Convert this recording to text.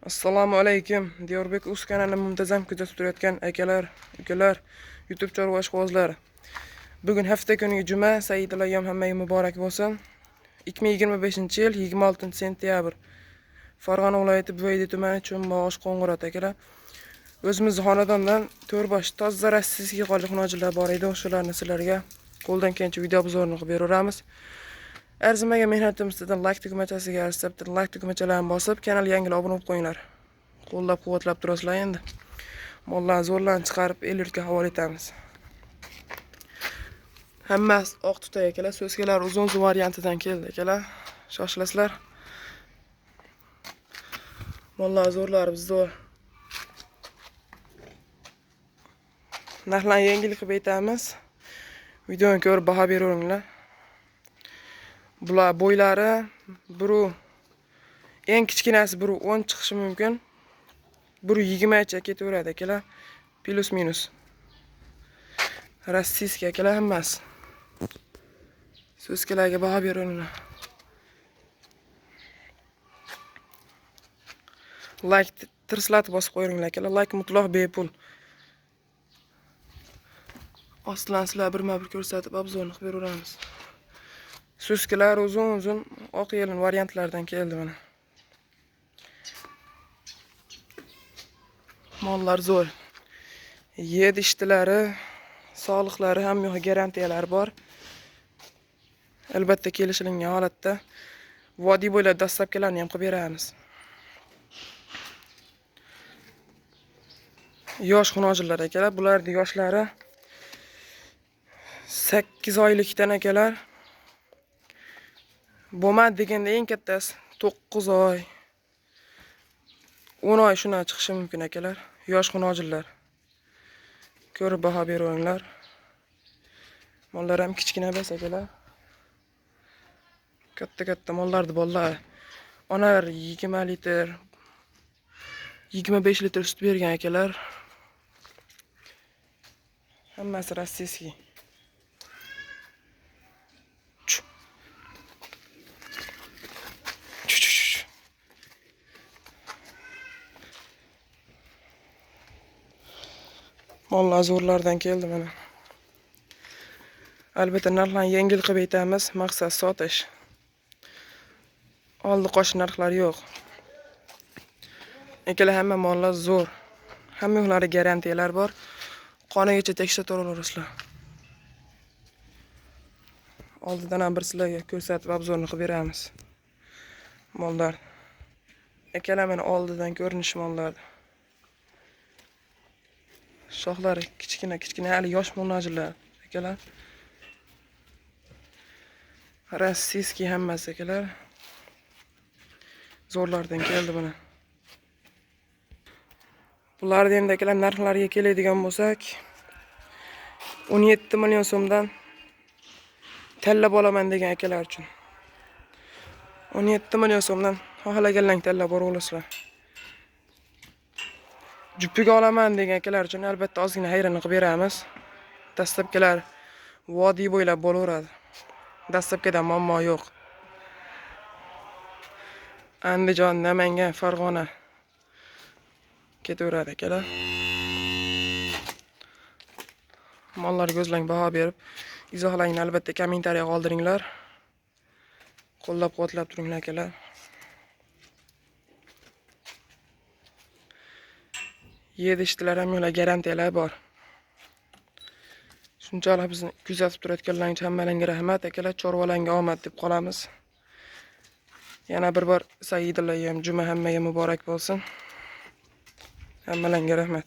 Assalomu alaykum. Diyorbek Uz kanalini muntazam kuzatib turayotgan akalar, ukalar, YouTube chorvashqozlar. Bugun hafta kuni juma, Saidul ayyom hammaga muborak bo'lsin. 2025-yil 26-sentyabr. Farg'ona viloyati Buvayda tumani Cho'mbog'osh Qo'ng'irot akalar. O'zimiz xonadondan to'rbosh toza rassiyskiy qolgan xunojilar bor edi. O'shalarni sizlarga qo'ldan kelgancha video obzorini qilib beraveramiz. Arzimaga mehnatimizdan like tugmachasiga arsabdan like tugmachalarini bosib, kanalga yangilar obuna bo'lib qo'yinglar. Qo'llab-quvvatlab turasizlar endi. Mollarni zo'rlarni chiqarib el yurtga havola etamiz. Hammasi oq tutay akalar, so'zkalar uzun variantidan keldi akalar. Shoshilasizlar. Mollar zo'rlar bizda. Narxlarni yengil qilib aytamiz. Videoni ko'rib baho beraveringlar. Bular bo'ylari eng kichkinasi 10 chiqishi mumkin. 20 cha ketaveradi akalar. Plus minus. Rossiyskiy akalar hammasi. So'zkalarga baho beringlar. Like tirslatib bosib qo'yinglar akalar. Like mutlaq bepul. Ostidan sizlar birma-bir ko'rsatib obzorni qilib beraveramiz. So'zkalar uzun oq yelin variantlardan keldi mana. Mollar zo'r. Yed ishtilari, sog'liqlari hamma garantiyalari bor. Albatta kelishilingan holatda vodiy bo'ylab dastlabkilarni ham qilib beramiz. Yosh xunojilar akalar, bularning yoshlari 8 oylikdan akalar. Bo'lmadi deganda eng kattasi 9 oy. 10 oy shuna chiqishi mumkin akalar. Yosh xunojillar. Ko'rib baho beringlar. Mollar ham kichkina emas akalar. Katta mollarni bollar. Onalar 20 litr, 25 litr sut bergan akalar. Hammasi rossiyskiy. Mollar zo'rlardan keldi mana. Albatta narxlarni yengil qilib aytamiz, maqsad sotish. Oldi qo'sh narxlar yo'q. Akalar hamma mollar zo'r. Hamma yo'lari garantiyalar bor. Qonigacha tekshirib turaverasizlar. Oldidan ham bir sizlarga ko'rsatib obzorni qilib beramiz. Mollar. Akalar mana oldidan ko'rinish mollar. Shoxlari kichkina hali yosh mollarlar akalar. Rossiyskiy hammasi akalar. Zo'rlardan keldi buni. Bularni endi akalar narxlariga keladigan bo'lsak, 17 million so'mdan tanlab olaman degan akalar uchun. 17 million so'mdan xohlaganlarni tanlab olasizlar. Jupiga olaman degan akalar uchun albatta ozgina hayronlik qilib beramiz. Dastlabkilar vodiy bo'ylab bo'laveradi. Dastlabkida muammo yo'q. Andijon, Namangan, Farg'ona ketaveradi akalar. Mollarga o'zlang baho berib, izohlaringni albatta kommentariyaga qoldiringlar. Qo'llab-quvvatlab turinglar akalar. Yedi ishtilar ham yo'la garantiyalar bor. Shunchalik bizni kuzatib turayotganlaringiz hammalarga rahmat akalar. Chorvalarga omad deb qolamiz. Yana bir bor Saidul ayyom juma hammaga muborak bo'lsin. Hammalarga rahmat.